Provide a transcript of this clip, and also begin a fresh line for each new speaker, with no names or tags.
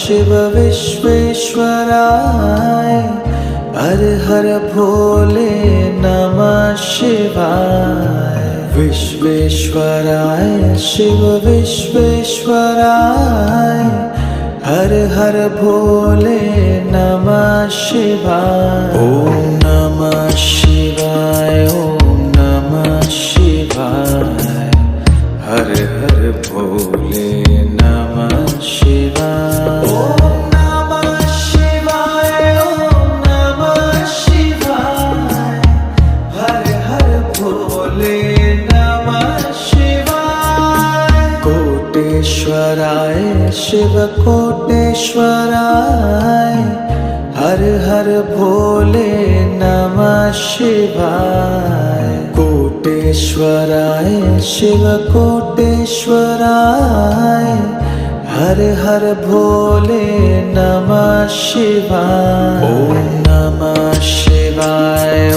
शिव विश्वेश्वराय हर हर भोले नमः शिवाय। विश्वेश्वराय शिव विश्वेश्वराय हर हर भोले नमः शिवाय। ओम नमः शिवाय ओम नमः शिवाय हर हर भोले नमः शिवाय। ओम नमः शिवाय ओम नमः शिवाय हर हर भोले नमः शिवाय। कोटेश्वराय शिव कोटेश्वराय हर हर भोले नमः शिवाय। कोटेश्वराय शिव कोटेश्वराय हर हर भोले नमः शिवाय। ओम नमः शिवाय